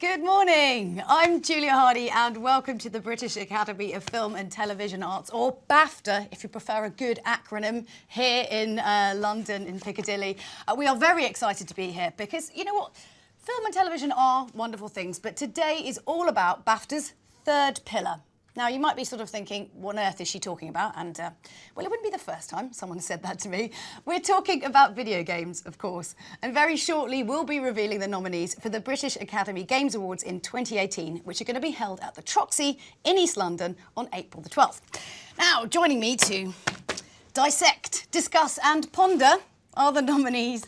Good morning. I'm Julia Hardy and welcome to the British Academy of Film and Television Arts, or BAFTA, if you prefer a good acronym, here in London, in Piccadilly. We are very excited to be here because, you know what, film and television are wonderful things, but today is all about BAFTA's third pillar. Now, you might be sort of thinking, what on earth is she talking about? And, well, it wouldn't be the first time someone said that to me. We're talking about video games, of course. And very shortly, we'll be revealing the nominees for the British Academy Games Awards in 2018, which are going to be held at the Troxy in East London on April the 12th. Now, joining me to dissect, discuss and ponder are the nominees,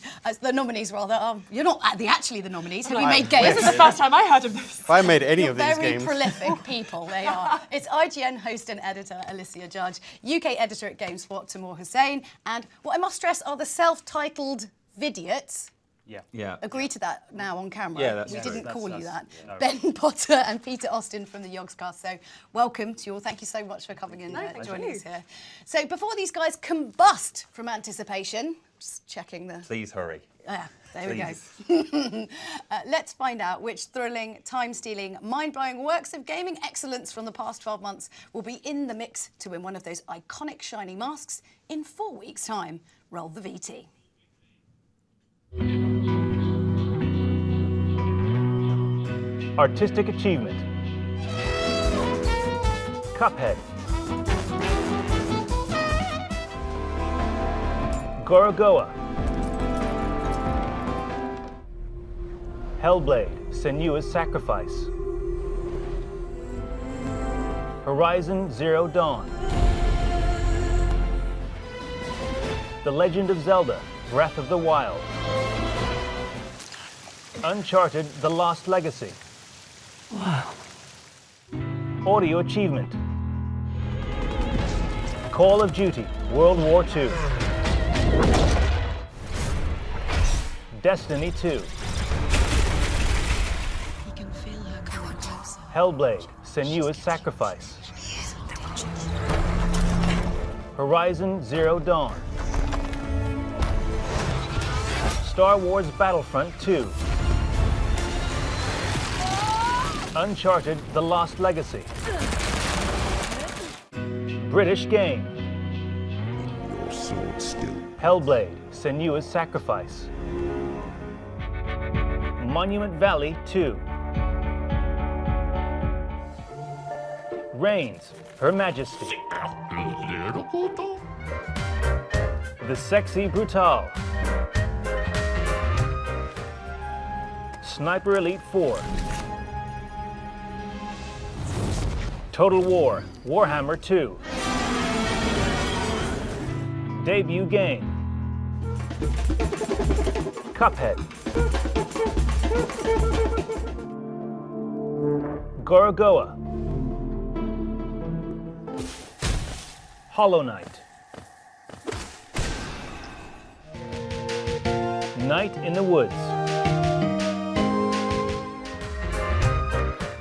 you're not actually the nominees. Have you made games? This is the first time I heard of this. If I made any of these games. Very prolific people, they are. It's IGN host and editor Alicia Judge, UK editor at GameSpot Timur Hussain, and what I must stress are the self-titled vidiots. Yeah. Agree to that now on camera. Yeah, that's We true. didn't call you that. No. Ben Potter and Peter Austin from the Yogscast. So welcome to you all. Thank you so much for coming in and joining us here. So before these guys combust from anticipation, just checking the... Please hurry. Yeah, there we go. Let's find out which thrilling, time-stealing, mind-blowing works of gaming excellence from the past 12 months will be in the mix to win one of those iconic shiny masks in 4 weeks' time. Roll the VT. Artistic achievement. Cuphead. Gorogoa. Hellblade, Senua's Sacrifice. Horizon Zero Dawn. The Legend of Zelda, Breath of the Wild. Uncharted The Lost Legacy. Wow. Audio achievement. Call of Duty World War II. Destiny 2. Hellblade, Senua's Sacrifice. Horizon Zero Dawn. Star Wars Battlefront 2. Uncharted The Lost Legacy. British game. Your sword still. Hellblade, Senua's Sacrifice. Monument Valley 2. Reigns, Her Majesty. The Sexy Brutale. Sniper Elite 4. Total War, Warhammer 2. Debut game. Cuphead. Gorogoa. Hollow Knight. Night in the Woods.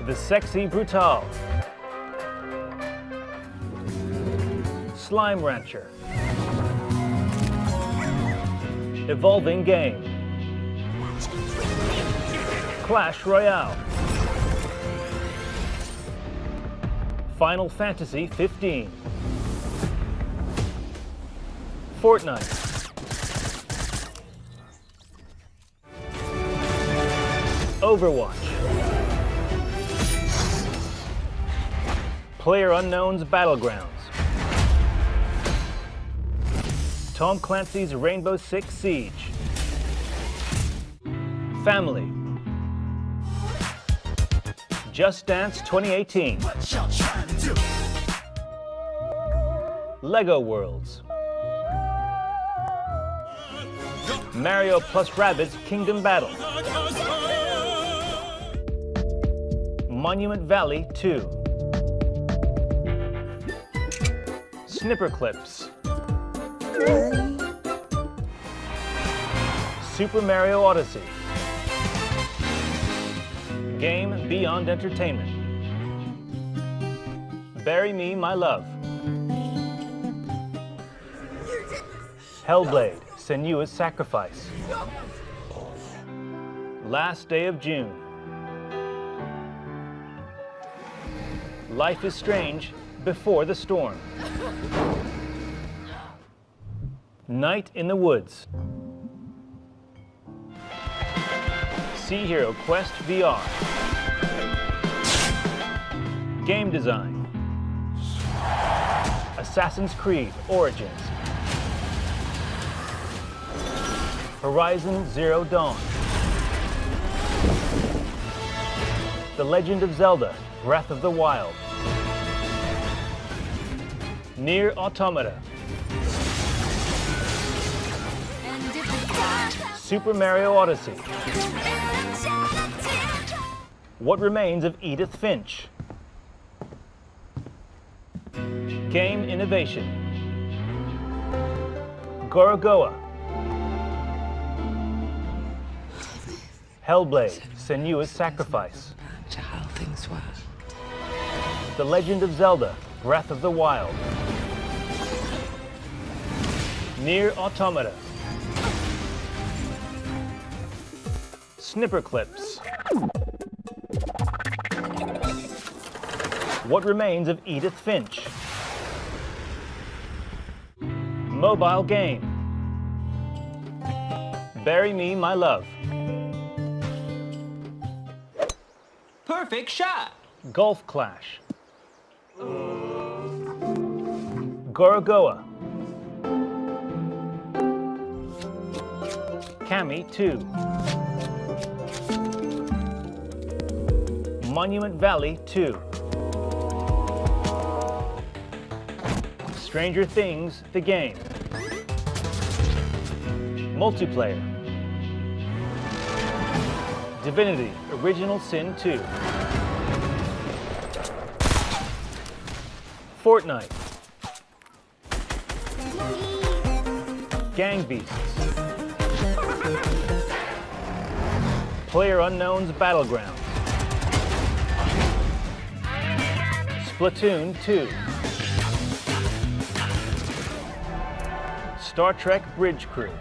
The Sexy Brutale. Slime Rancher. Evolving Game. Clash Royale. Final Fantasy 15. Fortnite. Overwatch. PlayerUnknown's Battlegrounds. Tom Clancy's Rainbow Six Siege. Family. Just Dance 2018. Lego Worlds. Mario plus Rabbids Kingdom Battle. Monument Valley 2. Snipper Clips. Super Mario Odyssey. Game Beyond Entertainment. Bury Me, My Love. Hellblade, Senua's Sacrifice. Last Day of June. Life is Strange Before the Storm. Night in the Woods. Sea Hero Quest VR. Game Design. Assassin's Creed Origins. Horizon Zero Dawn. The Legend of Zelda Breath of the Wild. Nier Automata. Super Mario Odyssey. What Remains of Edith Finch. Game Innovation. Gorogoa. Hellblade, Senua's Sacrifice. To how things were. The Legend of Zelda, Breath of the Wild. Nier Automata. Snipper Clips. What Remains of Edith Finch. Mobile Game. Bury Me, My Love. Perfect shot! Golf Clash. Gorogoa. Kami 2. Monument Valley 2. Stranger Things, the game. Multiplayer. Divinity, Original Sin 2. Fortnite. Gang Beasts. PlayerUnknown's Battlegrounds. Splatoon 2. Star Trek Bridge Crew.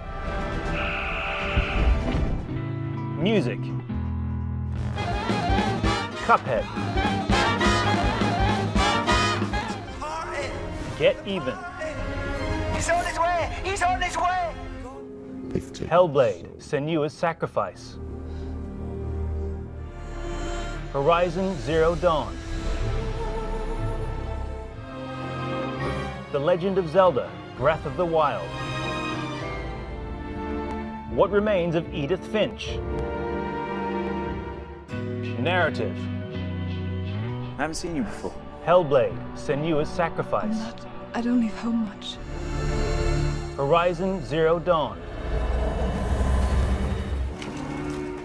Music. Cuphead. Get Even. He's on his way! He's on his way! Hellblade, Senua's Sacrifice. Horizon Zero Dawn. The Legend of Zelda, Breath of the Wild. What Remains of Edith Finch. Narrative. I haven't seen you before. Hellblade, Senua's Sacrifice. I don't leave home much. Horizon Zero Dawn.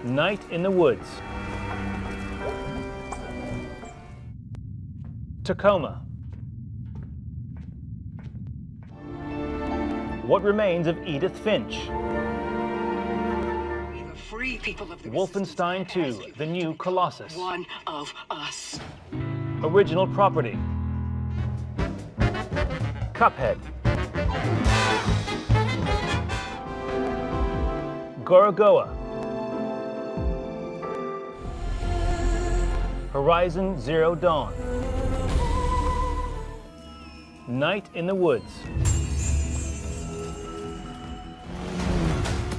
Night in the Woods. Tacoma. What Remains of Edith Finch. We were free people of the Wolfenstein 2, The New Colossus. One of us. Original property. Cuphead. Gorogoa. Horizon Zero Dawn. Night in the Woods.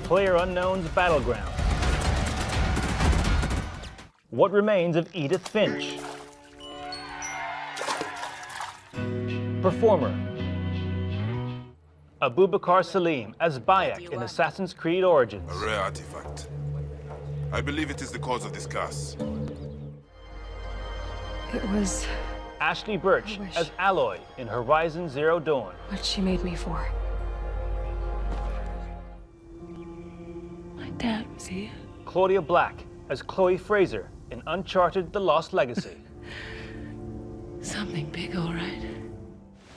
PlayerUnknown's Battlegrounds. What Remains of Edith Finch. Performer. Abubakar Salim as Bayek in Assassin's Creed Origins. A rare artifact. I believe it is the cause of this curse. It was Ashley Birch as Aloy in Horizon Zero Dawn. what she made me for. My dad was here. Claudia Black as Chloe Fraser in Uncharted: The Lost Legacy. Something big, all right.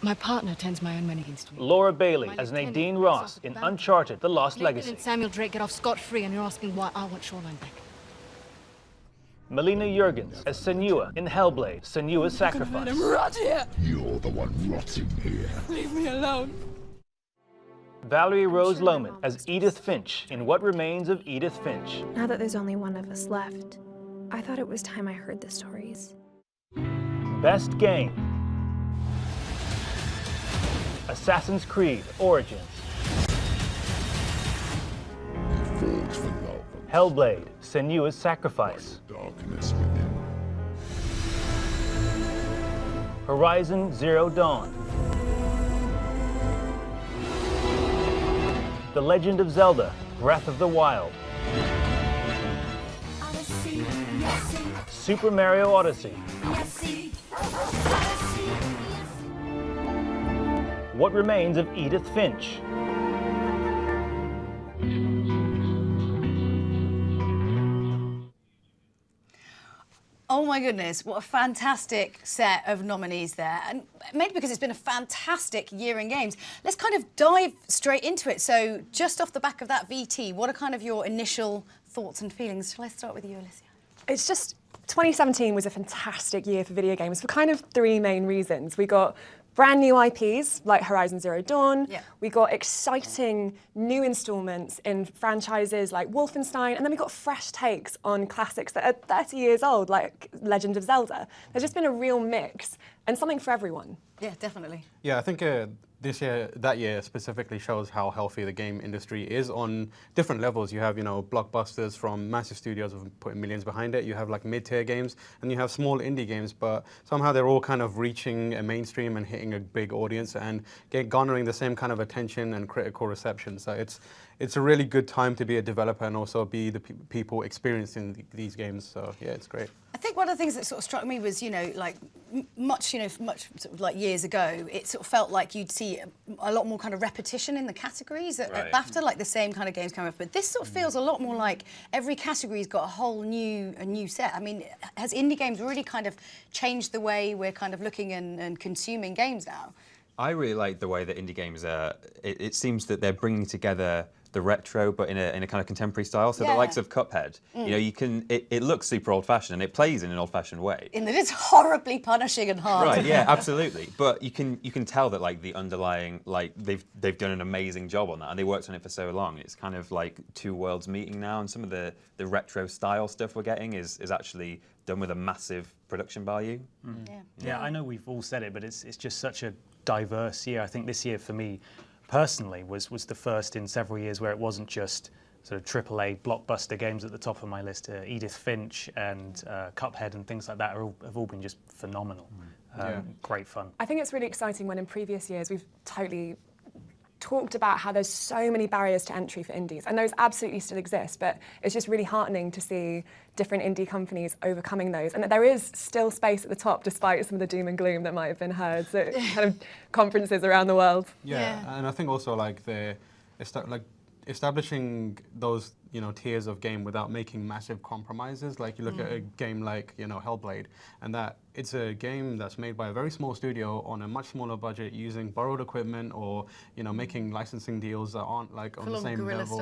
My partner tends my own men against me. Laura Bailey as Nadine Ross in Uncharted: The Lost Nathan Legacy. and Samuel Drake get off scot-free, and you're asking why I want Shoreline back. Melina Jurgens as Senua in Hellblade, Senua's Sacrifice. Rot here! You're the one rotting here. Leave me alone. Valerie Rose Lohman as Edith Finch in What Remains of Edith Finch. Now that there's only one of us left, I thought it was time I heard the stories. Best Game. Assassin's Creed Origins. Hellblade, Senua's Sacrifice. Horizon Zero Dawn. The Legend of Zelda, Breath of the Wild. Super Mario Odyssey. What Remains of Edith Finch. Oh my goodness, what a fantastic set of nominees there. And maybe because it's been a fantastic year in games, let's kind of dive straight into it. So just off the back of that VT, what are kind of your initial thoughts and feelings? Shall I start with you, Alicia? It's just, 2017 was a fantastic year for video games for kind of three main reasons. We got brand new IPs like Horizon Zero Dawn. Yeah. We got exciting new installments in franchises like Wolfenstein, and then we got fresh takes on classics that are 30 years old, like Legend of Zelda. There's just been a real mix and something for everyone. Yeah, definitely. Yeah, I think that year specifically shows how healthy the game industry is on different levels. You have, blockbusters from massive studios who've putting millions behind it. You have like mid-tier games, and you have small indie games, but somehow they're all kind of reaching a mainstream and hitting a big audience and garnering the same kind of attention and critical reception. So it's a really good time to be a developer and also be the people experiencing these games. So yeah, it's great. I think one of the things that sort of struck me was, much sort of like years ago, it sort of felt like you'd see a lot more kind of repetition in the categories at BAFTA, like the same kind of games coming up. But this sort of feels a lot more like every category's got a new set. I mean, has indie games really kind of changed the way we're kind of looking and consuming games now? I really like the way that indie games are. It seems that they're bringing together the retro, but in a kind of contemporary style. So the likes of Cuphead, it looks super old-fashioned and it plays in an old-fashioned way. In that it's horribly punishing and hard. Right, yeah, absolutely. But you can tell that like the underlying, like they've done an amazing job on that, and they worked on it for so long. It's kind of like two worlds meeting now, and some of the retro style stuff we're getting is actually done with a massive production value. Yeah, I know we've all said it, but it's just such a diverse year. I think this year for me personally was the first in several years where it wasn't just sort of AAA blockbuster games at the top of my list. Edith Finch and Cuphead and things like that have all been just phenomenal. Great fun. I think it's really exciting when in previous years we've totally talked about how there's so many barriers to entry for indies, and those absolutely still exist, but it's just really heartening to see different indie companies overcoming those, and that there is still space at the top despite some of the doom and gloom that might have been heard at kind of conferences around the world. Yeah, and I think also like establishing those tiers of game without making massive compromises. Like you look at a game like Hellblade, and that it's a game that's made by a very small studio on a much smaller budget, using borrowed equipment or making licensing deals that aren't like on the same level.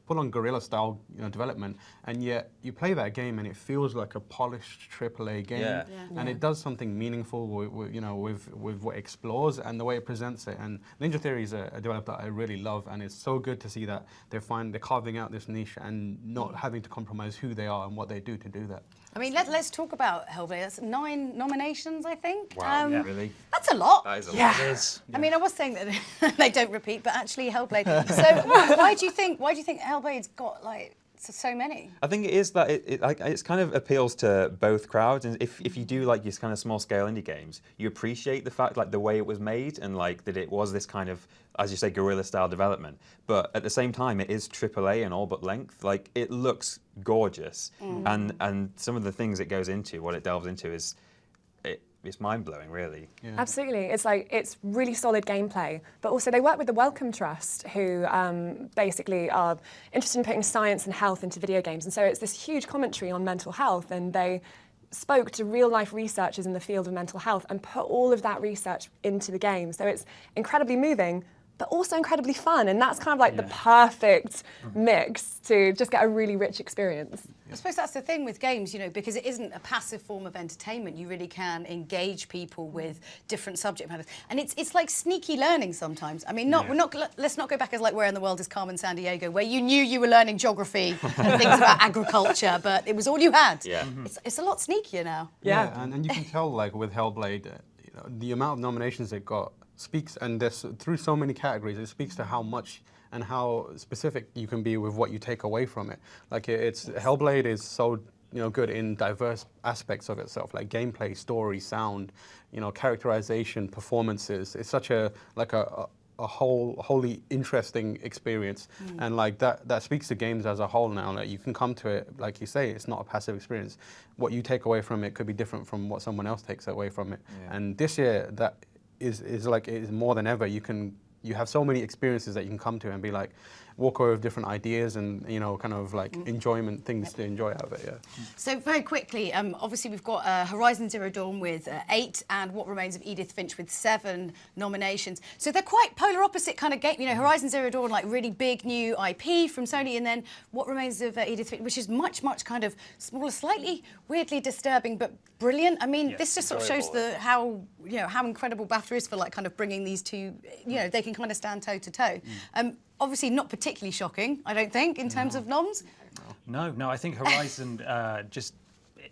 Full-on guerrilla style development, and yet you play that game and it feels like a polished AAA game, and it does something meaningful with what it explores and the way it presents it. And Ninja Theory is a developer that I really love, and it's so good to see that they're carving out this niche and not having to compromise who they are and what they do to do that. I mean, let's talk about Hellblade. That's 9 nominations, I think. Wow, really? That's a lot. That is a lot. Yeah. It is. I mean, I was saying that they don't repeat, but actually Hellblade. So why do you think Hellblade's got like so many? I think it is that it kind of appeals to both crowds, and if you do like these kind of small scale indie games, you appreciate the fact like the way it was made and like that it was this kind of, as you say, guerrilla style development. But at the same time, it is AAA in all but length. Like it looks gorgeous, and some of the things it goes into, what it delves into, it's mind-blowing, really. Yeah. Absolutely. It's really solid gameplay, but also they work with the Wellcome Trust, who basically are interested in putting science and health into video games. And so it's this huge commentary on mental health, and they spoke to real-life researchers in the field of mental health and put all of that research into the game. So it's incredibly moving, but also incredibly fun. And that's kind of like the perfect mix to just get a really rich experience. I suppose that's the thing with games, you know, because it isn't a passive form of entertainment. You really can engage people with different subject matters, and it's like sneaky learning sometimes. I mean, let's not go back as like Where in the World is Carmen Sandiego, where you knew you were learning geography and things about agriculture, but it was all you had. Yeah. It's a lot sneakier now. Yeah, and you can tell, like with Hellblade, you know, the amount of nominations it got speaks, and this through so many categories, it speaks to how much and how specific you can be with what you take away from it. Like Hellblade is so good in diverse aspects of itself, like gameplay, story, sound, characterization, performances. It's such a wholly interesting experience, and like that speaks to games as a whole now. Like you can come to it, like you say, it's not a passive experience. What you take away from it could be different from what someone else takes away from it. And this year, that is more than ever. You have so many experiences that you can come to and be like, walk away with different ideas and kind of like enjoyment things to enjoy out of it. Yeah. So very quickly, obviously we've got Horizon Zero Dawn with 8 and What Remains of Edith Finch with 7 nominations. So they're quite polar opposite kind of game. Horizon Zero Dawn, like really big new IP from Sony, and then What Remains of Edith Finch, which is much kind of smaller, slightly weirdly disturbing but brilliant. I mean, this just sort of shows how incredible BAFTA is for like kind of bringing these two. They can kind of stand toe to toe. Obviously not particularly shocking, I don't think, in terms of noms. No, I think Horizon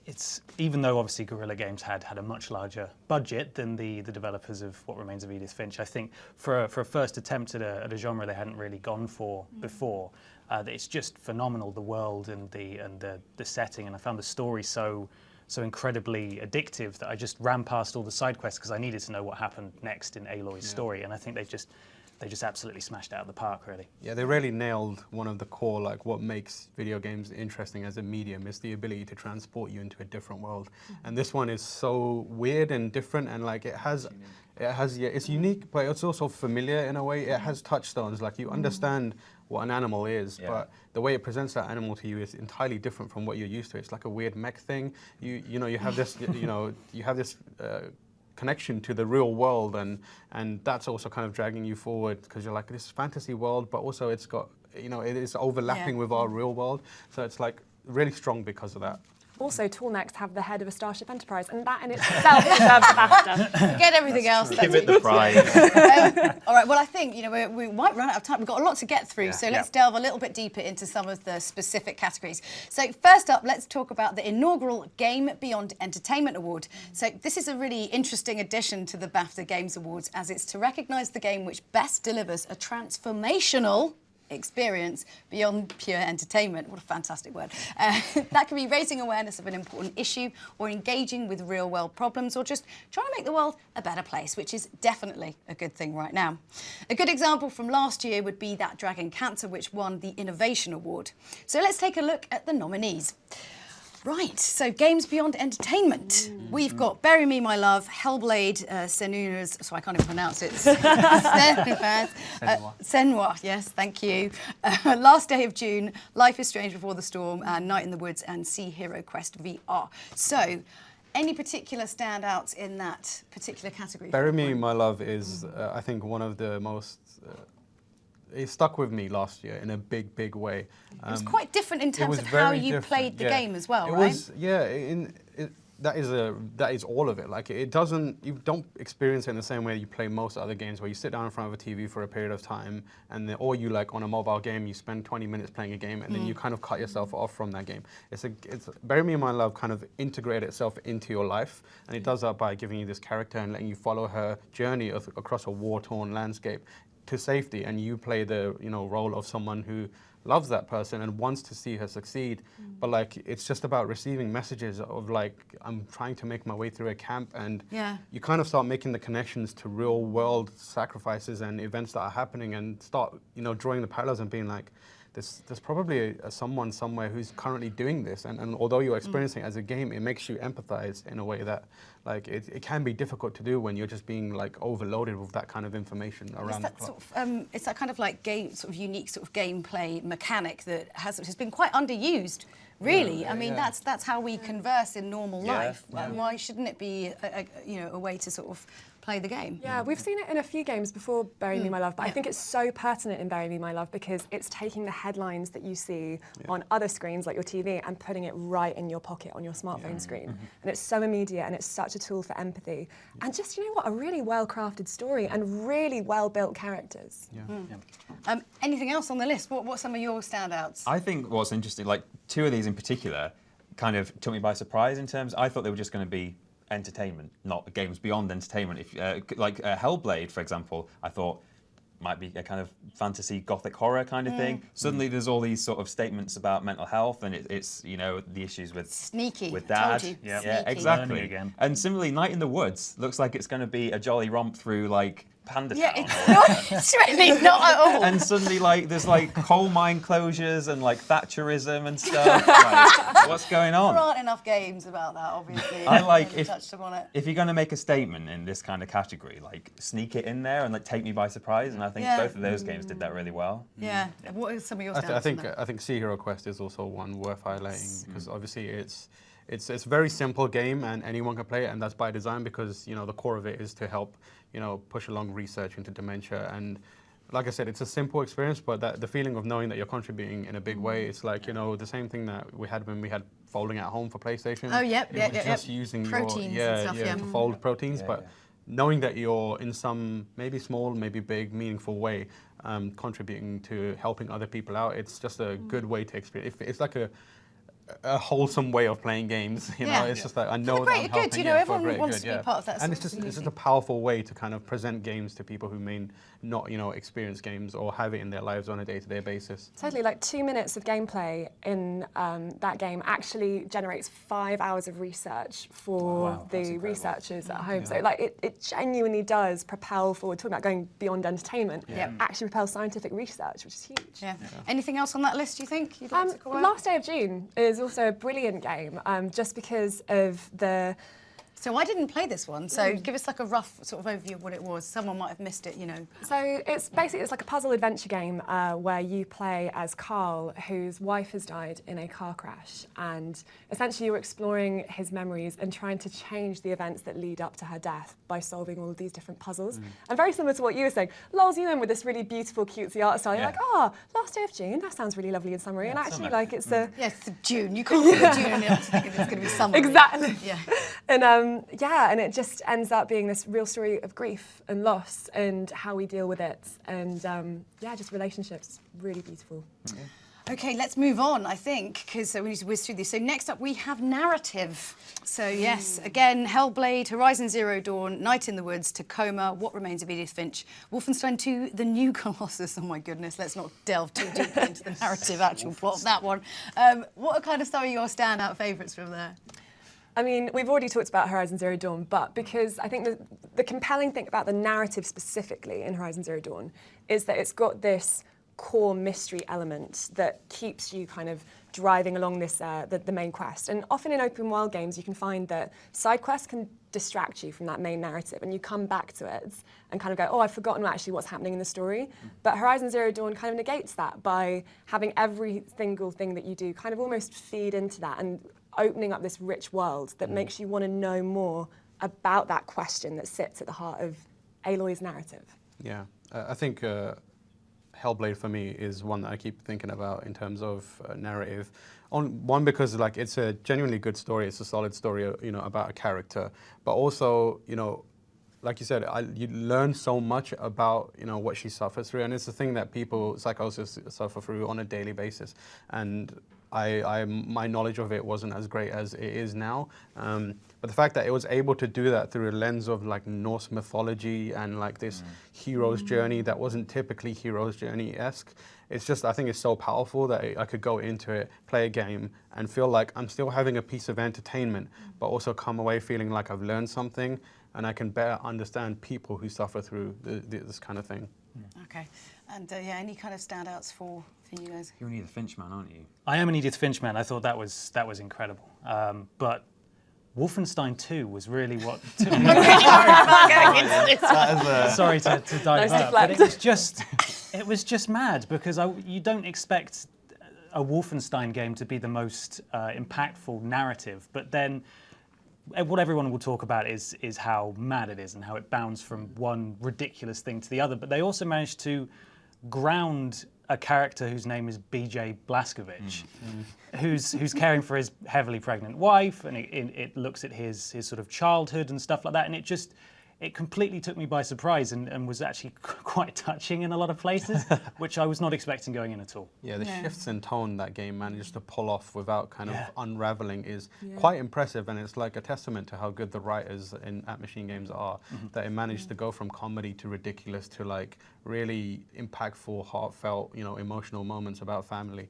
it's even though obviously Guerrilla Games had a much larger budget than the developers of What Remains of Edith Finch. I think for a first attempt at a genre they hadn't really gone for before, it's just phenomenal, the world and the setting, and I found the story so incredibly addictive that I just ran past all the side quests because I needed to know what happened next in Aloy's story, and I think they just absolutely smashed it out of the park, really. Yeah, they really nailed one of the core, like what makes video games interesting as a medium is the ability to transport you into a different world. And this one is so weird and different, and like it's unique, but it's also familiar in a way. It has touchstones, like you understand what an animal is, but the way it presents that animal to you is entirely different from what you're used to. It's like a weird mech thing. You have this, you have this connection to the real world, and that's also kind of dragging you forward because you're like, this fantasy world, but also it's got, it is overlapping with our real world. So it's like really strong because of that. Also, Tool Next have the head of a Starship Enterprise, and that in itself deserves a BAFTA. Forget everything else. Give it the prize. All right, well, I think, we might run out of time. We've got a lot to get through, so let's delve a little bit deeper into some of the specific categories. So first up, let's talk about the inaugural Game Beyond Entertainment Award. So this is a really interesting addition to the BAFTA Games Awards, as it's to recognise the game which best delivers a transformational experience beyond pure entertainment. What a fantastic word. That can be raising awareness of an important issue, or engaging with real world problems, or just trying to make the world a better place, which is definitely a good thing right now. A good example from last year would be that Dragon Cancer, which won the Innovation Award. So let's take a look at the nominees. Right, so Games Beyond Entertainment. We've got Bury Me, My Love, Hellblade, Senua's, so I can't even pronounce it. Senua, yes, thank you. Last Day of June, Life is Strange Before the Storm, and Night in the Woods, and Sea Hero Quest VR. So, any particular standouts in that particular category? Bury Me, My Love is, I think, one of the most... it stuck with me last year in a big way. It was quite different in terms of how you played the game as well, right? That is all of it. Like you don't experience it in the same way you play most other games, where you sit down in front of a TV for a period of time, or you like on a mobile game, you spend 20 minutes playing a game, and then you kind of cut yourself off from that game. It's Bury Me in My Love kind of integrated itself into your life, and it does that by giving you this character and letting you follow her journey across a war-torn landscape to safety, and you play the role of someone who loves that person and wants to see her succeed, but like it's just about receiving messages of like, I'm trying to make my way through a camp, and you kind of start making the connections to real world sacrifices and events that are happening, and start drawing the parallels and being like, there's probably someone somewhere who's currently doing this, and although you're experiencing it as a game, it makes you empathize in a way that like it can be difficult to do when you're just being like overloaded with that kind of information around the clock. It's that kind of like unique sort of gameplay mechanic that has been quite underused. Really, I mean that's how we converse in normal life. Why shouldn't it be a way to sort of play the game. Yeah, we've seen it in a few games before Bury Me My Love, but I think it's so pertinent in Bury Me My Love because it's taking the headlines that you see on other screens like your TV and putting it right in your pocket on your smartphone screen. And it's so immediate and it's such a tool for empathy. And just, you know what, a really well-crafted story and really well-built characters. Anything else on the list? What's some of your standouts? I think what's interesting, like 2 of these in particular, kind of took me by surprise in terms. I thought they were just going to be entertainment, not games beyond entertainment. If like Hellblade, for example, I thought might be a kind of fantasy gothic horror kind of thing. Suddenly there's all these sort of statements about mental health and it's you know the issues with Sneaky. with dad. Told you. Yeah, Sneaky. exactly. Learning again. And similarly, Night in the Woods looks like it's going to be a jolly romp through like Panda Yeah, Town. it's not. It's really not at all. And suddenly, like, there's like coal mine closures and like Thatcherism and stuff. Like, what's going on? There aren't enough games about that, obviously. I like Really touched upon it. if you're going to make a statement in this kind of category, like sneak it in there and like take me by surprise. And I think both of those games did that really well. Yeah. What are some of your I standouts? think I think Sea Hero Quest is also one worth highlighting because obviously it's a very simple game and anyone can play it, and that's by design because you know the core of it is to help push along research into dementia. And like I said, it's a simple experience, but the feeling of knowing that you're contributing in a big way, it's like the same thing that we had when we had folding at home for PlayStation. Oh, yep, it was just using proteins your and stuff, to fold proteins, but knowing that you're in some maybe small, maybe big, meaningful way contributing to helping other people out, it's just a good way to experience. It's like a wholesome way of playing games, it's just like I know that I'm helping, good, for everyone great wants good, to be part of that and sort of it's just a powerful way to kind of present games to people who may not experience games or have it in their lives on a day-to-day basis. Totally, like 2 minutes of gameplay in that game actually generates 5 hours of research for the researchers at home. So like it genuinely does propel forward, talking about going beyond entertainment, actually propels scientific research, which is huge. Anything else on that list, do you think? You'd like to call out? Last Day of June is also a brilliant game, just because of the... So I didn't play this one, so give us like a rough sort of overview of what it was. Someone might have missed it, So it's like a puzzle adventure game where you play as Carl, whose wife has died in a car crash, and essentially you're exploring his memories and trying to change the events that lead up to her death by solving all of these different puzzles. And very similar to what you were saying, lulls you in with this really beautiful, cutesy art style. You're like, Last Day of June, that sounds really lovely in summary, and actually like it's a... Yeah, it's June. You can't put June in it thinking it's going to be summer. Exactly. Yeah. And it just ends up being this real story of grief and loss and how we deal with it, and just relationships. Really beautiful. Okay, let's move on, I think, because we need to whiz through this. So next up, we have narrative. So yes, again, Hellblade, Horizon Zero Dawn, Night in the Woods, Tacoma, What Remains of Edith Finch, Wolfenstein 2, The New Colossus. Oh my goodness, let's not delve too deeply into the narrative actual plot of that one. What are kind of some of your standout favourites from there? I mean, we've already talked about Horizon Zero Dawn, but because I think the compelling thing about the narrative specifically in Horizon Zero Dawn is that it's got this core mystery element that keeps you kind of driving along this the main quest. And often in open world games, you can find that side quests can distract you from that main narrative, and you come back to it and kind of go, oh, I've forgotten actually what's happening in the story. But Horizon Zero Dawn kind of negates that by having every single thing that you do kind of almost feed into that and opening up this rich world that makes you want to know more about that question that sits at the heart of Aloy's narrative. Yeah, I think Hellblade for me is one that I keep thinking about in terms of narrative. One, because like it's a genuinely good story, it's a solid story, about a character, but also, like you said, you learn so much about what she suffers through, and it's a thing that people psychosis suffer through on a daily basis. And my knowledge of it wasn't as great as it is now, but the fact that it was able to do that through a lens of like Norse mythology and like this hero's journey that wasn't typically hero's journey-esque, it's just, I think it's so powerful that I could go into it, play a game, and feel like I'm still having a piece of entertainment, but also come away feeling like I've learned something and I can better understand people who suffer through this kind of thing. Okay, and any kind of standouts for you guys? You're an Edith Finch man, aren't you? I am an Edith Finch man. I thought that was incredible. But Wolfenstein 2 was really what took me. Sorry to divert, but it was just mad because you don't expect a Wolfenstein game to be the most impactful narrative, but then what everyone will talk about is how mad it is and how it bounced from one ridiculous thing to the other. But they also managed to ground a character whose name is BJ Blazkowicz, who's caring for his heavily pregnant wife, and it looks at his sort of childhood and stuff like that, and it completely took me by surprise and was actually quite touching in a lot of places, which I was not expecting going in at all. Yeah, the shifts in tone that game manages to pull off without kind of unraveling is quite impressive, and it's like a testament to how good the writers at Machine Games are, that it managed to go from comedy to ridiculous to like really impactful, heartfelt, emotional moments about family.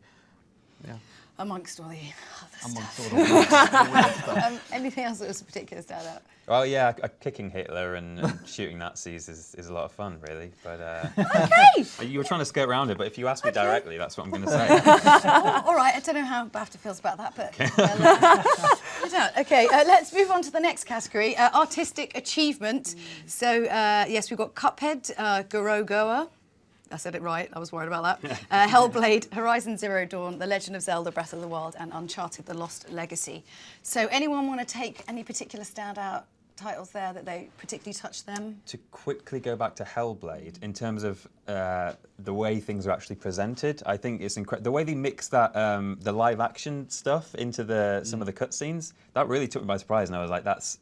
Yeah. Amongst all the other Amongst stuff. all the weird stuff. Anything else that was a particular standout? Well, yeah, kicking Hitler and shooting Nazis is a lot of fun, really. But you were trying to skirt around it, but if you ask me directly, that's what I'm going to say. All right, I don't know how BAFTA feels about that, but okay, let's move on to the next category, artistic achievement. So yes, we've got Cuphead, Gorogoa. I said it right, I was worried about that. Hellblade, Horizon Zero Dawn, The Legend of Zelda Breath of the Wild, and Uncharted The Lost Legacy. So anyone want to take any particular standout titles there that they particularly touched them? To quickly go back to Hellblade, in terms of the way things are actually presented, I think it's incredible. The way they mix that, the live action stuff into some of the cutscenes, that really took me by surprise, and I was like, that's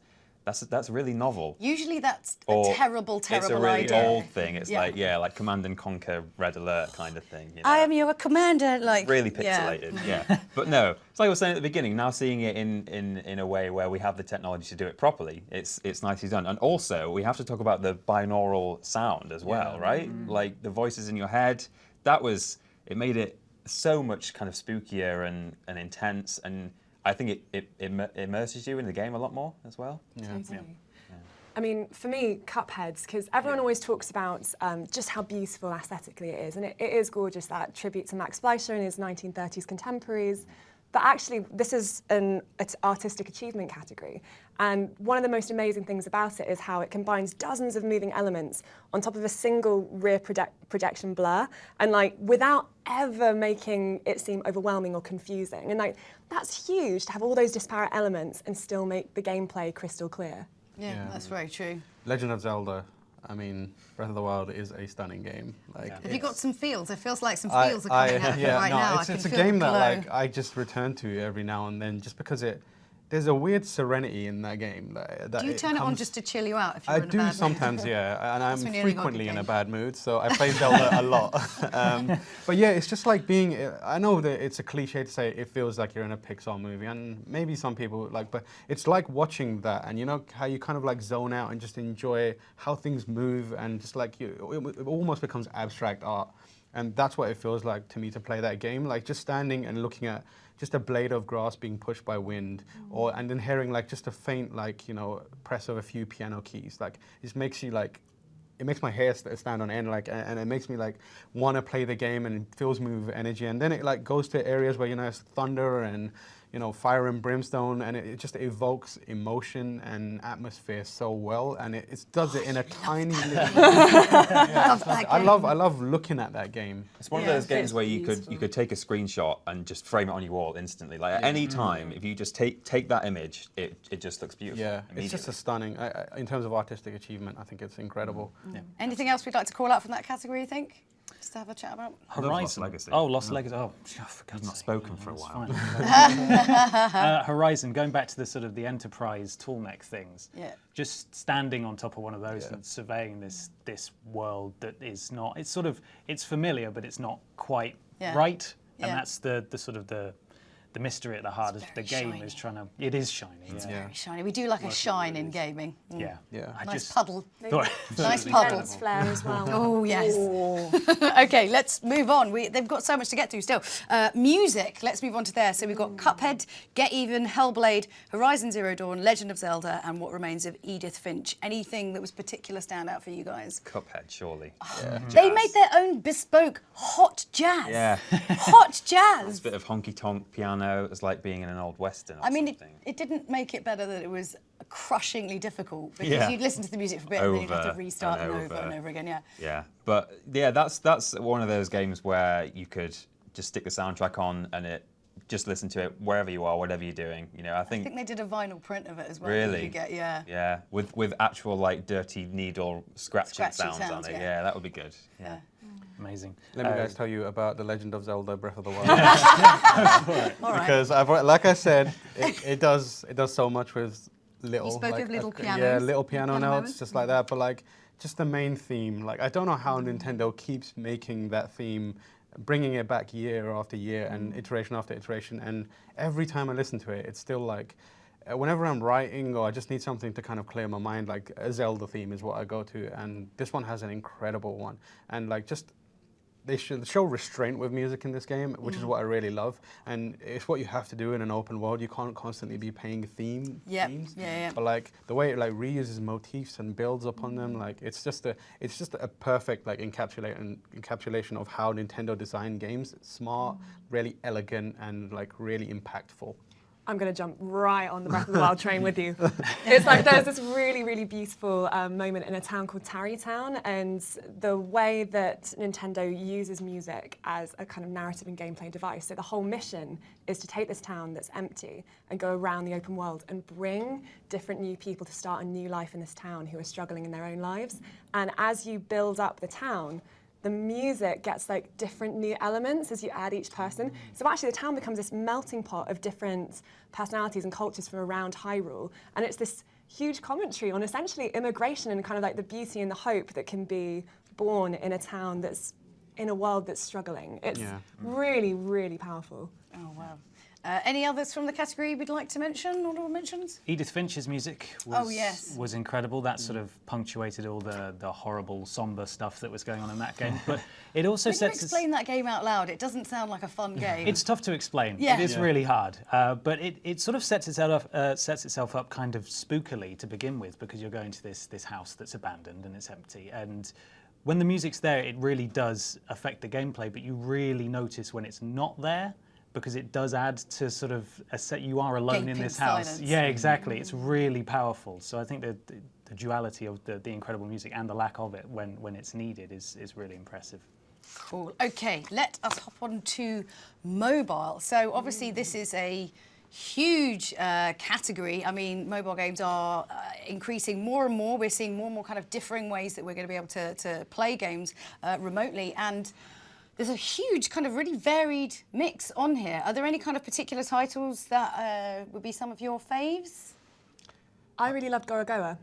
really novel. Usually that's a terrible idea. It's a really old thing. It's like Command and Conquer Red Alert kind of thing. I am your commander, like really pixelated. Yeah. But no, it's like I was saying at the beginning. Now seeing it in a way where we have the technology to do it properly, it's nicely done. And also we have to talk about the binaural sound as well, right? Like the voices in your head. It made it so much kind of spookier and intense, and I think it immerses you in the game a lot more as well. Yeah. Totally. I mean, for me, Cupheads, because everyone always talks about just how beautiful aesthetically it is, and it is gorgeous, that tribute to Max Fleischer and his 1930s contemporaries. But actually, this is an artistic achievement category. And one of the most amazing things about it is how it combines dozens of moving elements on top of a single rear projection blur, and like without ever making it seem overwhelming or confusing. And like that's huge to have all those disparate elements and still make the gameplay crystal clear. Yeah, that's very true. Legend of Zelda. I mean, Breath of the Wild is a stunning game. Have you got some feels? It feels like some feels are coming out right now. It's a game that I just return to every now and then, just because there's a weird serenity in that game. Do you turn it on just to chill you out if you're in a bad mood? I do sometimes, yeah, and I'm frequently in a bad mood, so I play Zelda a lot. But yeah, it's just like being, I know that it's a cliche to say it feels like you're in a Pixar movie, and maybe some people but it's like watching that, and you know how you kind of like zone out and just enjoy how things move, and just like it almost becomes abstract art. And that's what it feels like to me to play that game, like just standing and looking at just a blade of grass being pushed by wind, and then hearing like just a faint press of a few piano keys. Like it makes you it makes my hair stand on end, and it makes me want to play the game, and it fills me with energy. And then it goes to areas where it's thunder and fire and brimstone, and it just evokes emotion and atmosphere so well, and it does it in a tiny little. I love looking at that game. It's one of those games where you could take a screenshot and just frame it on your wall instantly. Like at any time, if you just take that image, it just looks beautiful. Yeah, it's just a stunning. In terms of artistic achievement, I think it's incredible. Yeah. Anything else we'd like to call out from that category, you think? Just to have a chat about? Horizon. Lost Legacy. Oh, Lost Legacy. Oh, for God's I've not sake. spoken for a while. Horizon, going back to the sort of the Enterprise tool mech things. Yeah. Just standing on top of one of those and surveying this world that is not. It's familiar, but it's not quite right. And that's the sort of the mystery at the heart of the game shiny. is trying to. It is shiny. It's very shiny. We do like a shine in gaming. Yeah. Nice puddle. Thought, Nice puddle. Flare as well. Oh, yes. Okay, let's move on. They've got so much to get through still. Music, let's move on to there. So we've got Cuphead, Get Even, Hellblade, Horizon Zero Dawn, Legend of Zelda, and What Remains of Edith Finch. Anything that was particular standout for you guys? Cuphead, surely. They made their own bespoke hot jazz. Yeah. Hot jazz. A bit of honky-tonk piano. It's like being in an old western. I mean, it didn't make it better that it was crushingly difficult, because you'd listen to the music for a bit and then you'd have to restart and over and over again. Yeah, but yeah, that's one of those games where you could just stick the soundtrack on and it just listen to it wherever you are, whatever you're doing. You know, I I think they did a vinyl print of it as well. that Really? You could get, yeah. Yeah, with actual like dirty needle scratching sounds on it. yeah. Yeah, that would be good. Yeah. Amazing. Let me guys tell you about The Legend of Zelda: Breath of the Wild. All right. Because like I said, it does so much with little. You spoke like, of little yeah, pianos, little piano piano notes, moments. just like that. But like, just the main theme. Like, I don't know how Nintendo keeps making that theme, bringing it back year after year and iteration after iteration. And every time I listen to it, it's still like, whenever I'm writing or I just need something to kind of clear my mind, like a Zelda theme is what I go to. And this one has an incredible one. And like, just they show restraint with music in this game, which is what I really love. And it's what you have to do in an open world. You can't constantly be paying themes. Yeah. But like the way it like reuses motifs and builds upon them, like it's just a perfect like encapsulation of how Nintendo designed games. Smart, really elegant, and like really impactful. I'm going to jump right on the Breath of the Wild train with you. It's like there's this really, really beautiful moment in a town called Tarrytown, and the way that Nintendo uses music as a kind of narrative and gameplay device. So the whole mission is to take this town that's empty and go around the open world and bring different new people to start a new life in this town who are struggling in their own lives. And as you build up the town, the music gets like different new elements as you add each person. So actually the town becomes this melting pot of different personalities and cultures from around Hyrule. And it's this huge commentary on essentially immigration and kind of like the beauty and the hope that can be born in a town that's in a world that's struggling. It's really, really powerful. Oh, wow. Any others from the category we'd like to mention, honourable mentions? Edith Finch's music was incredible. That sort of punctuated all the horrible, somber stuff that was going on in that game. But it also When you explain that game out loud, it doesn't sound like a fun game. It's tough to explain. Yeah. It is really hard. But it sort of sets itself up kind of spookily to begin with, because you're going to this house that's abandoned and it's empty. And when the music's there, it really does affect the gameplay, but you really notice when it's not there, because it does add to sort of you are alone in Gaping this house. silence. Yeah, exactly. It's really powerful. So I think the duality of the incredible music and the lack of it when it's needed is really impressive. Cool. Okay, let us hop on to mobile. So obviously this is a huge category. I mean, mobile games are increasing more and more. We're seeing more and more kind of differing ways that we're going to be able to play games remotely. And there's a huge kind of really varied mix on here. Are there any kind of particular titles that would be some of your faves? I really loved Gorogoa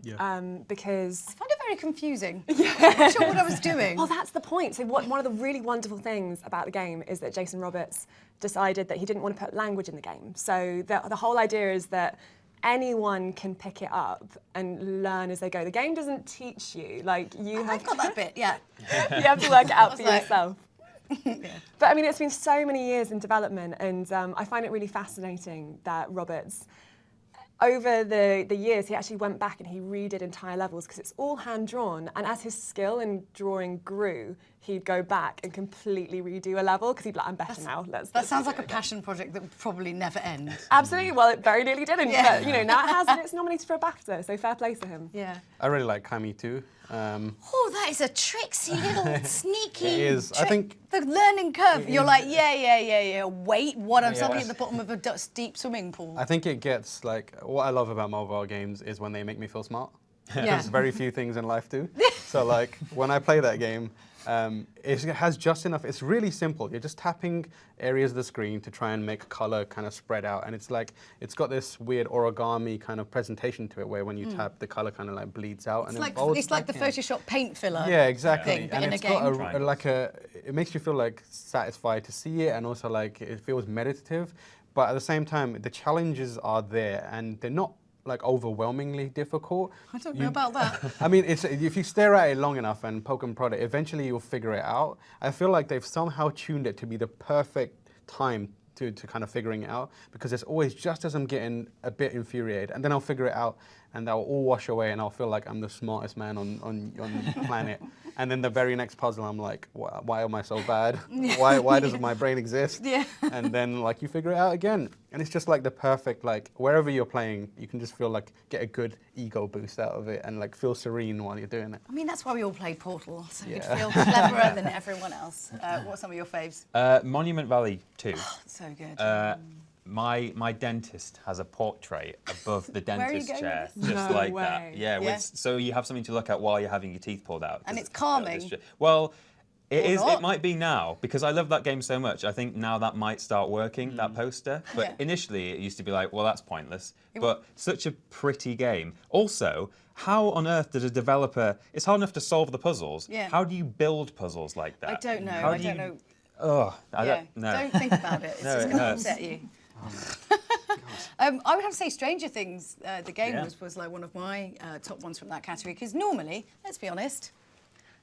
because... I found it very confusing. I'm not sure what I was doing. Well, that's the point. So one of the really wonderful things about the game is that Jason Roberts decided that he didn't want to put language in the game. So the whole idea is that anyone can pick it up and learn as they go. The game doesn't teach you. Like, I've got that bit, yeah. You have to work it out for like- yourself. But I mean, it's been so many years in development, and I find it really fascinating that Roberts, over the years, he actually went back and he redid entire levels because it's all hand-drawn, and as his skill in drawing grew, he'd go back and completely redo a level because he'd be like, I'm better now. That sounds like a passion project that would probably never end. Absolutely. Well, it very nearly didn't, but now it has, and it's nominated for a BAFTA, so fair play to him. Yeah. I really like Kami too. Oh, that is a tricksy little sneaky It is. I think the learning curve. You're like, yeah. Wait, what? I'm suddenly at the bottom of a deep swimming pool. I think it gets like what I love about mobile games is when they make me feel smart. Yeah. There's very few things in life do. So like when I play that game, it has just enough. It's really simple. You're just tapping areas of the screen to try and make color kind of spread out, and it's like it's got this weird origami kind of presentation to it, where when you tap, the color kind of like bleeds out. It's and like folds it's like the back in. Photoshop paint filler. Yeah, exactly. Thing, but and in it's a got game. it makes you feel like satisfied to see it, and also like it feels meditative. But at the same time, the challenges are there, and they're not like overwhelmingly difficult. I don't know about that. I mean, if you stare at it long enough and poke and prod it, eventually you'll figure it out. I feel like they've somehow tuned it to be the perfect time to kind of figuring it out, because it's always just as I'm getting a bit infuriated, and then I'll figure it out, and they'll all wash away, and I'll feel like I'm the smartest man on the planet. And then the very next puzzle, I'm like, why am I so bad? Why does my brain exist? Yeah. And then like you figure it out again. And it's just like the perfect, like wherever you're playing, you can just feel like get a good ego boost out of it and like feel serene while you're doing it. I mean, that's why we all played Portal, so you'd Yeah. feel cleverer than everyone else. What are some of your faves? Monument Valley 2. So good. My dentist has a portrait above the Where are you dentist going chair, with just No like way. that. Yeah, Yeah. so you have something to look at while you're having your teeth pulled out. And 'cause it's calming. Well, it Or is. not. It might be now because I love that game so much. I think now that might start working. That poster, but Yeah. initially it used to be like, well, that's pointless. But such a pretty game. Also, how on earth did a developer? It's hard enough to solve the puzzles. Yeah. How do you build puzzles like that? I don't know. How I do don't you- know. Oh, I Yeah. don't know. Don't think about it. It's No, just it going to hurts. upset you. I would have to say Stranger Things, the game Yeah. was like one of my top ones from that category, because normally, let's be honest,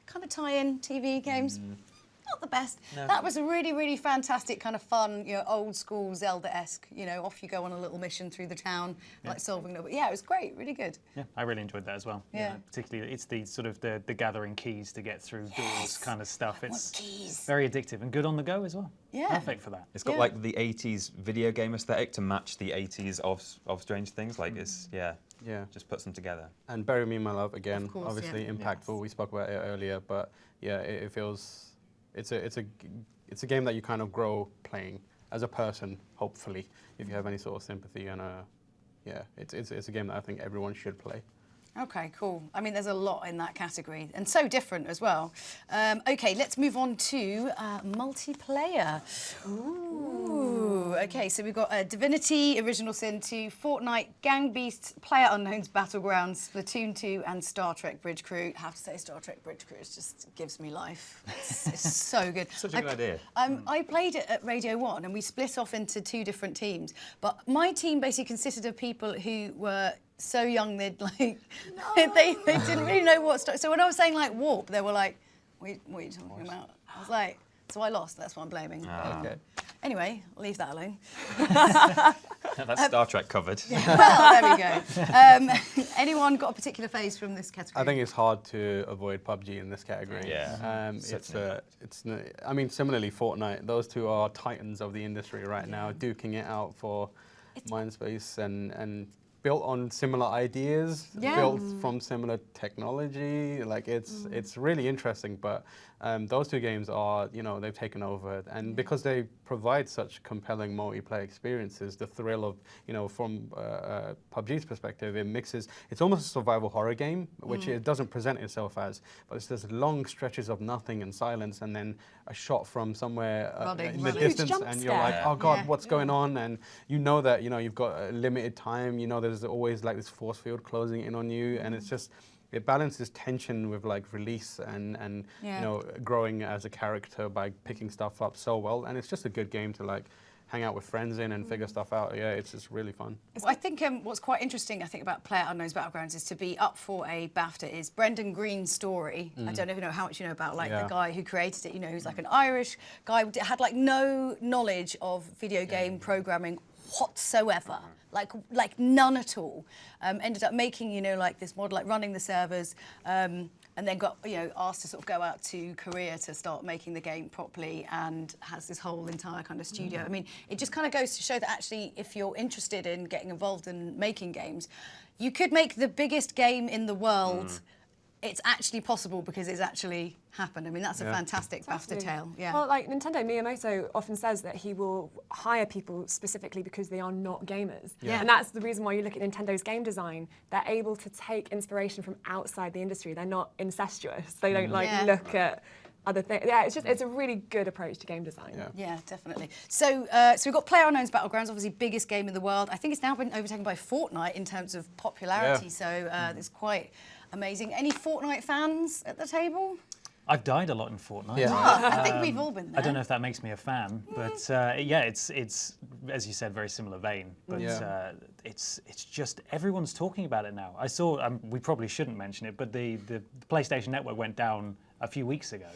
kind of tie-in TV games, not the best. No. That was a really, really fantastic kind of fun, old school Zelda-esque, off you go on a little mission through the town, like solving it. Yeah, it was great, really good. Yeah, I really enjoyed that as well. Yeah. Particularly, it's the sort of the gathering keys to get through doors kind of stuff. want It's keys. very addictive and good on the go as well. Yeah. Perfect for that. It's got Yeah. like the 80s video game aesthetic to match the 80s of Strange Things. Like it's Yeah. just puts them together. And Bury Me in My Love again, Of course, obviously yeah. impactful. We spoke about it earlier, but yeah, it feels it's a game that you kind of grow playing as a person. Hopefully, if you have any sort of sympathy, and yeah, it's a game that I think everyone should play. Okay, cool. I mean, there's a lot in that category, and so different as well. Okay, let's move on to multiplayer. Ooh. Okay, so we've got Divinity, Original Sin 2, Fortnite, Gang Beasts, PlayerUnknown's Battlegrounds, Splatoon 2, and Star Trek Bridge Crew. I have to say, Star Trek Bridge Crew just gives me life. It's so good. Such a good idea. I played it at Radio 1, and we split off into 2 different teams. But my team basically consisted of people who were so young they'd like they didn't really know what so when I was saying like warp, they were like, what are you talking about? I was like, so I lost, that's what I'm blaming. Okay. Anyway, I'll leave that alone. That's Star Trek covered. Well, there we go. Anyone got a particular phase from this category? I think it's hard to avoid PUBG in this category. Yeah. I mean, similarly, Fortnite. Those two are titans of the industry right now, duking it out for Mindspace and built on similar ideas, Yeah. built from similar technology. Like it's really interesting. But those two games are, they've taken over, and because they provide such compelling multiplayer experiences, the thrill of, from PUBG's perspective, it mixes. It's almost a survival horror game, which it doesn't present itself as, but it's this long stretches of nothing and silence, and then a shot from somewhere in the Huge distance, jump and you're scare. like, oh God, Yeah. what's going on? And you know that you've got a limited time. There's always like this force field closing in on you, and it's just. It balances tension with like release and growing as a character by picking stuff up so well, and it's just a good game to like hang out with friends in and figure stuff out. Yeah, it's just really fun. I think what's quite interesting, I think, about PlayerUnknown's Battlegrounds is to be up for a BAFTA is Brendan Green's story. I don't know how much you know about the guy who created it, who's like an Irish guy, had like no knowledge of video game programming whatsoever. Like none at all. Ended up making, like this model, like running the servers, and then got, asked to sort of go out to Korea to start making the game properly, and has this whole entire kind of studio. I mean, it just kind of goes to show that actually, if you're interested in getting involved in making games, you could make the biggest game in the world. It's actually possible because it's actually happened. I mean, that's a fantastic BAFTA tale. Yeah. Well, like Nintendo, Miyamoto often says that he will hire people specifically because they are not gamers. Yeah. And that's the reason why you look at Nintendo's game design. They're able to take inspiration from outside the industry. They're not incestuous. They don't look at other things. Yeah, it's a really good approach to game design. Yeah, definitely. So we've got PlayerUnknown's Battlegrounds, obviously biggest game in the world. I think it's now been overtaken by Fortnite in terms of popularity. Yeah. So it's quite amazing. Any Fortnite fans at the table? I've died a lot in Fortnite. Yeah. I think we've all been there. I don't know if that makes me a fan, but it's as you said, very similar vein. But it's just everyone's talking about it now. I saw we probably shouldn't mention it, but the PlayStation Network went down a few weeks ago,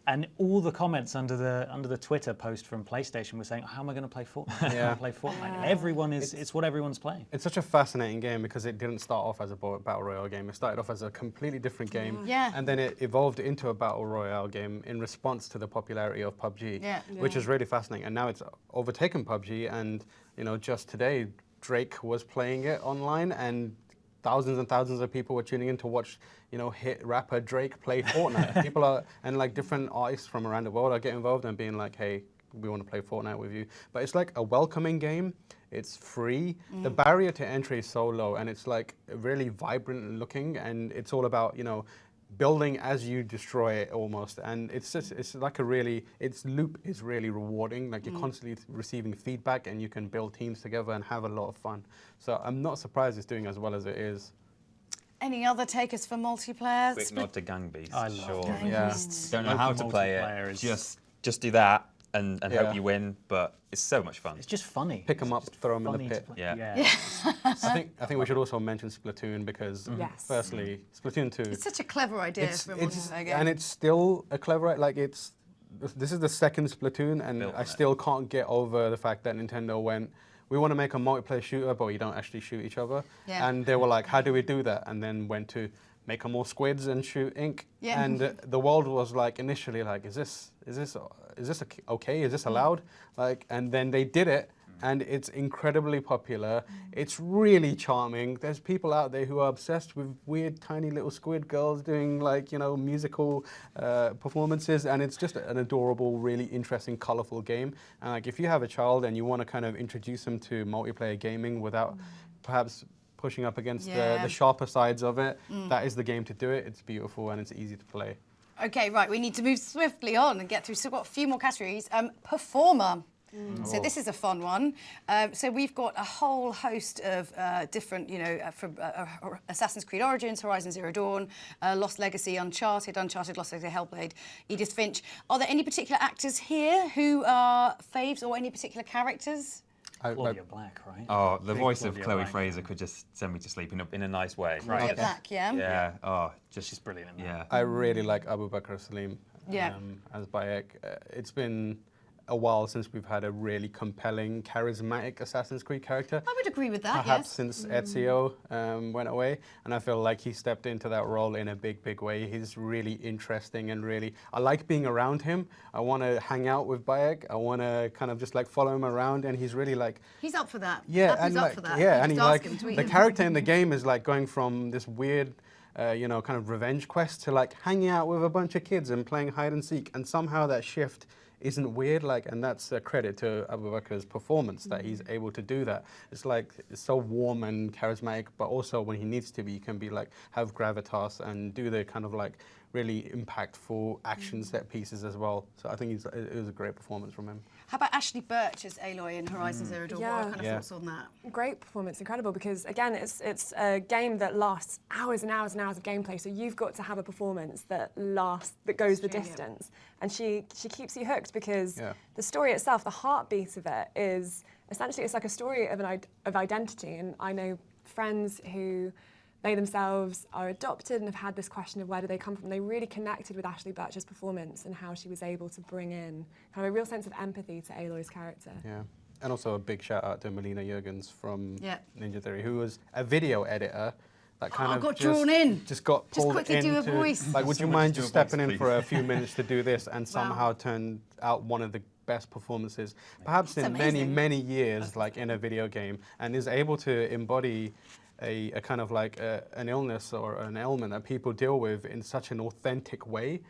And all the comments under the Twitter post from PlayStation were saying, "How am I going to play Fortnite? How am I going to play Fortnite?" Everyone it's what everyone's playing. It's such a fascinating game because it didn't start off as a battle royale game. It started off as a completely different game, and then it evolved into a battle royale game in response to the popularity of PUBG, which is really fascinating. And now it's overtaken PUBG, and just today Drake was playing it online, and thousands and thousands of people were tuning in to watch, hit rapper Drake play Fortnite. People are, and like different artists from around the world are getting involved and being like, hey, we want to play Fortnite with you. But it's like a welcoming game. It's free. The barrier to entry is so low, and it's like really vibrant looking, and it's all about, building as you destroy it almost. And it's like its loop is really rewarding. Like you're constantly receiving feedback, and you can build teams together and have a lot of fun. So I'm not surprised it's doing as well as it is. Any other takers for multiplayer? Quick nod to Gang Beasts. I love Gang Beasts. Don't know how to play it. Just do that and hope you win. But it's so much fun. It's just funny. Pick them up, throw them in the pit. Yeah. I think we should also mention Splatoon because firstly, Splatoon 2. It's such a clever idea for a multiplayer game. And it's still a clever, this is the second Splatoon, and I still can't get over the fact that Nintendo went, we want to make a multiplayer shooter, but we don't actually shoot each other. Yeah. And they were like, how do we do that? And then went to make them all squids and shoot ink. Yeah. And the world was like initially like, is this okay? Is this allowed? And then they did it. And it's incredibly popular. It's really charming. There's people out there who are obsessed with weird, tiny little squid girls doing musical performances, and it's just an adorable, really interesting, colorful game. And if you have a child and you want to kind of introduce them to multiplayer gaming without perhaps pushing up against the sharper sides of it, that is the game to do it. It's beautiful and it's easy to play. Okay, right. We need to move swiftly on and get through. Still got a few more categories. Performer. So this is a fun one. So we've got a whole host of different, from Assassin's Creed Origins, Horizon Zero Dawn, Lost Legacy, Uncharted, Lost Legacy, Hellblade, Edith Finch. Are there any particular actors here who are faves or any particular characters? Claudia Black, right? Oh, the Big voice of Claudia Chloe Black. Fraser could just send me to sleep in a nice way. Right. Claudia Black, yeah? Yeah. Oh, She's brilliant in that. yeah. I really like Abu Bakr Salim as Bayek. It's been a while since we've had a really compelling, charismatic Assassin's Creed character. I would agree with that, Perhaps yes. since Ezio went away, and I feel like he stepped into that role in a big way. He's really interesting and I like being around him. I want to hang out with Bayek. I want to kind of just follow him around, and he's really He's up for that. Yeah, Abu's and up for that. yeah, You and just he ask him to eat the him. character in the game is going from this weird, kind of revenge quest to hanging out with a bunch of kids and playing hide and seek, and somehow that shift isn't weird, and that's a credit to Abu Bakr's performance that he's able to do that. It's it's so warm and charismatic, but also when he needs to be, he can be have gravitas and do the kind of really impactful action set pieces as well. So I think it was a great performance from him. How about Ashley Birch as Aloy in Horizon Zero Dawn? What are kind of thoughts on that? Great performance, incredible, because again, it's a game that lasts hours and hours and hours of gameplay, so you've got to have a performance that goes the distance. And she keeps you hooked because the story itself, the heartbeat of it is, essentially it's like a story of identity. And I know friends who, they themselves are adopted and have had this question of where do they come from. They really connected with Ashley Birch's performance and how she was able to bring in kind of a real sense of empathy to Aloy's character. Yeah, and also a big shout out to Melina Jurgens from Ninja Theory, who was a video editor that kind of got drawn in. Just got pulled quickly into, do a voice. would you mind just stepping in for a few minutes to do this, and somehow turned out one of the best performances, perhaps in many years, in a video game, and is able to embody a kind of an illness or an ailment that people deal with in such an authentic way.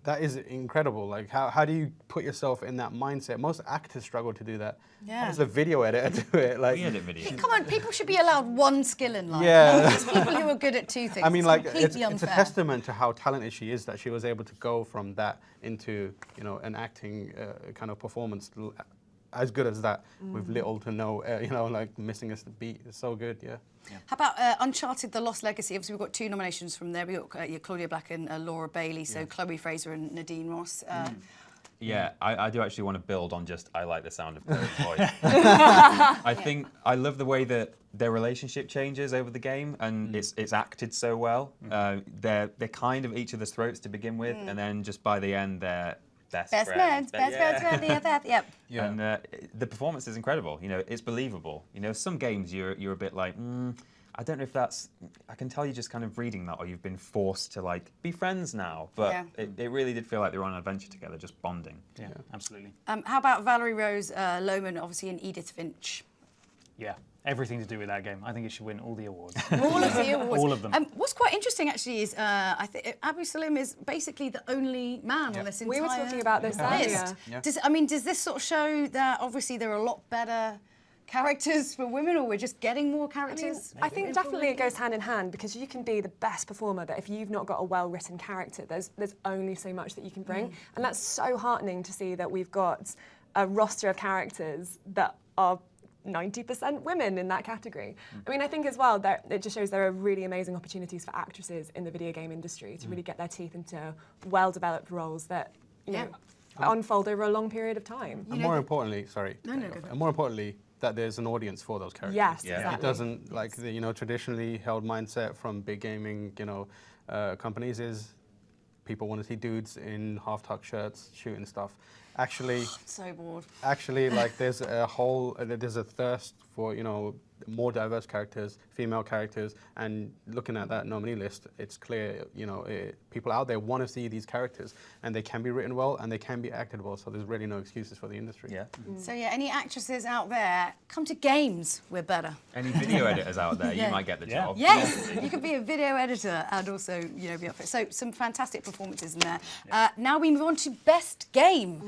That is incredible. How do you put yourself in that mindset? Most actors struggle to do that. Yeah. How does a video editor do it? We edit video. Come on, people should be allowed one skill in life. Yeah. There's people who are good at two things. I mean, it's it's a testament to how talented she is that she was able to go from that into, an acting kind of performance as good as that with little to no, missing a beat. It's so good, yeah. How about Uncharted: The Lost Legacy? Obviously, we've got two nominations from there. We've got Claudia Black and Laura Bailey, so Chloe Fraser and Nadine Ross. Yeah, I do actually want to build on just I like the sound of Chloe's voice. I think I love the way that their relationship changes over the game, and it's acted so well. They're kind of each other's throats to begin with, and then just by the end they're best friends. Best friends for the BFF. Yep. Yeah. And the performance is incredible. You know, it's believable. You know, some games you're a bit like, I don't know if that's. I can tell you just kind of reading that, or you've been forced to like be friends now. But it really did feel like they were on an adventure together, just bonding. Yeah, absolutely. How about Valerie Rose Lohman, obviously, and Edith Finch? Yeah, everything to do with that game. I think it should win all the awards. All of the awards. All of them. What's quite interesting, actually, is I think Abu Salim is basically the only man on this entire We were talking about this list. earlier. Does this sort of show that obviously there are a lot better characters for women, or we're just getting more characters? I think definitely it goes hand in hand, because you can be the best performer, but if you've not got a well-written character, there's only so much that you can bring. And that's so heartening to see that we've got a roster of characters that are 90% women in that category. I mean, I think as well that it just shows there are really amazing opportunities for actresses in the video game industry to really get their teeth into well-developed roles that, you know, unfold over a long period of time. And more importantly, sorry. No, go for it. And more importantly, that there's an audience for those characters. Yes, Yeah. exactly. It doesn't, like the traditionally held mindset from big gaming companies is people want to see dudes in half-tuck shirts shooting stuff. Actually, So bored. actually, like there's a thirst for more diverse characters, female characters, and looking at that nominee list, it's clear people out there want to see these characters, and they can be written well and they can be acted well. So there's really no excuses for the industry. Yeah. So yeah, any actresses out there, come to games. We're better. Any video editors out there, you might get the job. Yes, you could be a video editor and also be up for it. So some fantastic performances in there. Now we move on to best game.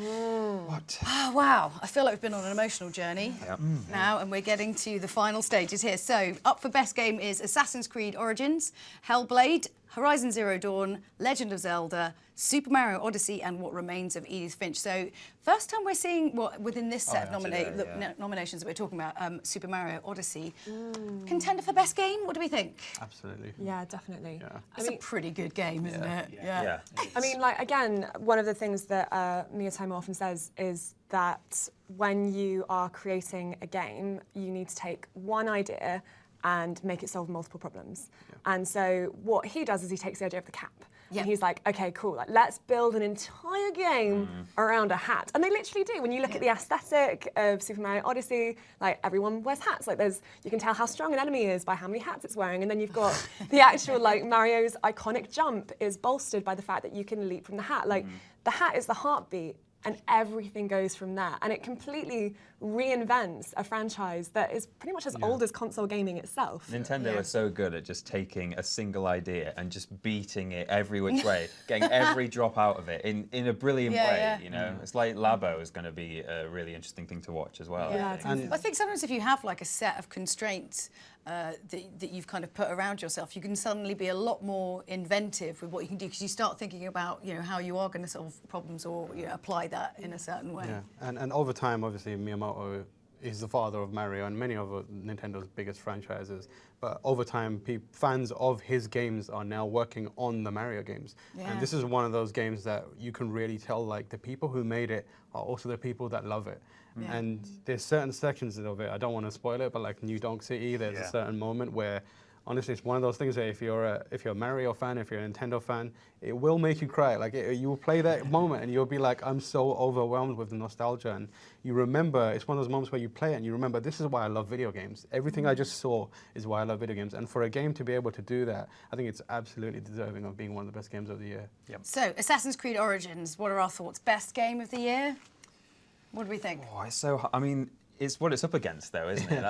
What? Oh wow, I feel like we've been on an emotional journey now, and we're getting to the final stages here. So up for best game is Assassin's Creed Origins, Hellblade, Horizon Zero Dawn, Legend of Zelda, Super Mario Odyssey, and What Remains of Edith Finch. So first time we're seeing within this set of nominations that we're talking about, Super Mario Odyssey. Contender for best game? What do we think? Absolutely. Yeah, definitely. Yeah. It's a pretty good game, isn't it? Yeah. I mean, like, again, one of the things that Miyamoto often says is that when you are creating a game, you need to take one idea and make it solve multiple problems. And so what he does is he takes the idea of the cap. And he's like, okay, cool, like, let's build an entire game around a hat. And they literally do. When you look at the aesthetic of Super Mario Odyssey, like, everyone wears hats. Like, you can tell how strong an enemy is by how many hats it's wearing. And then you've got the actual, like, Mario's iconic jump is bolstered by the fact that you can leap from the hat. Like, the hat is the heartbeat, and everything goes from there. And it completely reinvents a franchise that is pretty much as old as console gaming itself. Nintendo are so good at just taking a single idea and just beating it every which way, getting every drop out of it in a brilliant way. You know, it's like Labo is going to be a really interesting thing to watch as well. I think sometimes if you have like a set of constraints that you've kind of put around yourself, you can suddenly be a lot more inventive with what you can do, because you start thinking about how you are going to solve problems or apply that in a certain way. Yeah, and over time, obviously, Miyamoto is the father of Mario and many of Nintendo's biggest franchises. But over time, fans of his games are now working on the Mario games. And this is one of those games that you can really tell, like, the people who made it are also the people that love it. And there's certain sections of it, I don't want to spoil it, but like New Donk City, there's a certain moment where, honestly, it's one of those things that if you're a Mario fan, if you're a Nintendo fan, it will make you cry. Like, you will play that moment and you'll be like, I'm so overwhelmed with the nostalgia. And you remember, it's one of those moments where you play it and you remember, this is why I love video games. Everything I just saw is why I love video games. And for a game to be able to do that, I think it's absolutely deserving of being one of the best games of the year. So, Assassin's Creed Origins, what are our thoughts? Best game of the year? What do we think? Oh, it's so, I mean, it's what it's up against, though, isn't it?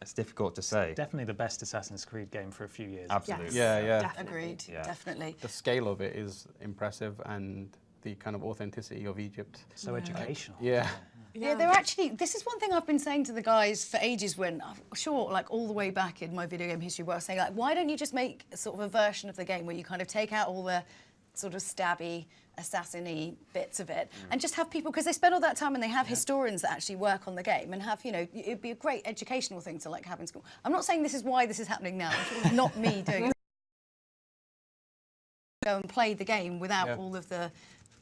It's difficult to say. Definitely the best Assassin's Creed game for a few years. Absolutely. Yes. Agreed, definitely. The scale of it is impressive, and the kind of authenticity of Egypt. So educational. Yeah, they're actually, this is one thing I've been saying to the guys for ages, when, I'm sure, like all the way back in my video game history, where I was saying, like, why don't you just make sort of a version of the game where you kind of take out all the sort of stabby, assassin-y bits of it, and just have people, because they spend all that time and they have historians that actually work on the game and have, it'd be a great educational thing to like have in school. I'm not saying this is why this is happening now. It's not me doing it. Go and play the game without all of the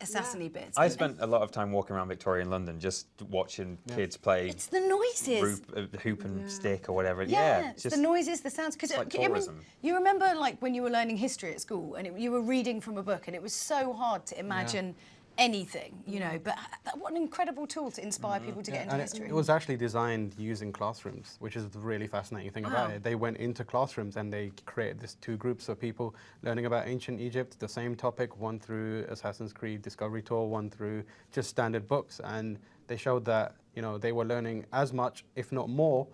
assassiny bits. I spent a lot of time walking around Victorian London just watching kids play It's the noises. hoop and stick or whatever. Yeah, it's it's the noises, the sounds. Because like tourism. you remember, like when you were learning history at school, and you were reading from a book, and it was so hard to imagine anything, you know. But what an incredible tool to inspire people to get into history. It was actually designed using classrooms, which is the really fascinating thing about it. They went into classrooms and they created these two groups of people learning about ancient Egypt, the same topic, one through Assassin's Creed Discovery Tour, one through just standard books. And they showed that, you know, they were learning as much, if not more,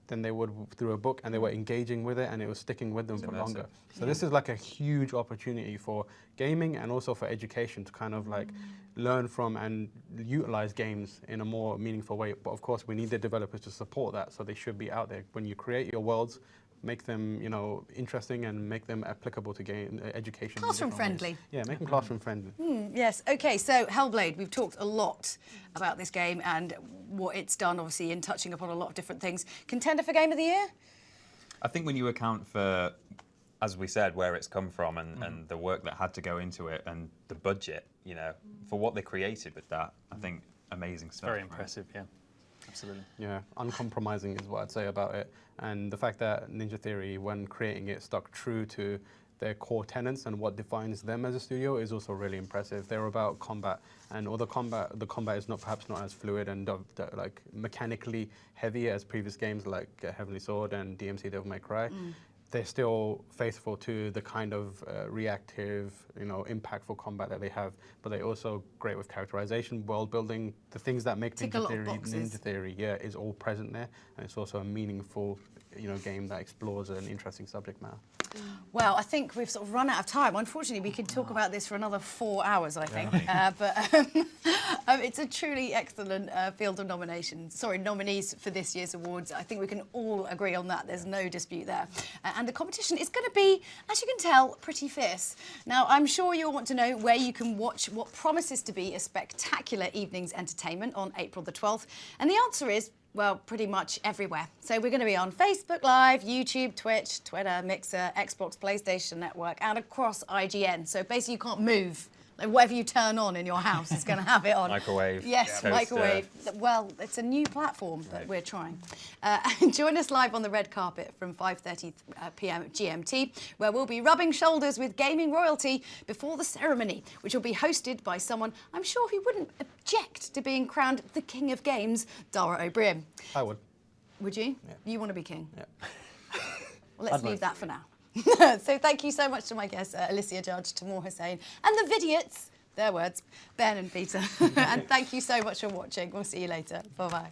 than they would through a book, and they were engaging with it, and it was sticking with them for longer. So this is like a huge opportunity for gaming and also for education to kind of like learn from and utilize games in a more meaningful way. But of course, we need the developers to support that, so they should be out there. When you create your worlds, make them, you know, interesting and make them applicable to game education. Classroom friendly. Yeah, make them classroom friendly. Yes. Okay. So Hellblade, we've talked a lot about this game and what it's done, obviously, in touching upon a lot of different things. Contender for Game of the Year? I think when you account for, as we said, where it's come from and the work that had to go into it and the budget, you know, for what they created with that, I think amazing stuff. Very impressive, yeah. Absolutely. Yeah, uncompromising is what I'd say about it. And the fact that Ninja Theory, when creating it, stuck true to their core tenets and what defines them as a studio is also really impressive. They're about combat, and all the combat is perhaps not as fluid and like mechanically heavy as previous games like Heavenly Sword and DMC Devil May Cry. They're still faithful to the kind of reactive, you know, impactful combat that they have, but they're also great with characterization, world building, the things that make Ninja Theory, is all present there, and it's also a meaningful, you know, game that explores an interesting subject matter. Well, I think we've sort of run out of time. Unfortunately, we could talk about this for another 4 hours, I think. But it's a truly excellent field of nominees for this year's awards. I think we can all agree on that. There's no dispute there. And the competition is going to be, as you can tell, pretty fierce. Now, I'm sure you'll want to know where you can watch what promises to be a spectacular evening's entertainment on April the 12th. And the answer is, well, pretty much everywhere. So we're going to be on Facebook Live, YouTube, Twitch, Twitter, Mixer, Xbox, PlayStation Network, and across IGN. So basically you can't move. Like whatever you turn on in your house is going to have it on. Microwave. Yes, microwave. Well, it's a new platform, but we're trying. And join us live on the red carpet from 5:30 p.m. GMT, where we'll be rubbing shoulders with gaming royalty before the ceremony, which will be hosted by someone I'm sure who wouldn't object to being crowned the King of Games, Dara O'Brien. I would. Would you? Yeah. You want to be king? Yeah. Well, let's leave that for now. So thank you so much to my guests, Alicia Judge, Tamor Hussain, and the Vidiots, their words, Ben and Peter. And thank you so much for watching. We'll see you later. Bye-bye.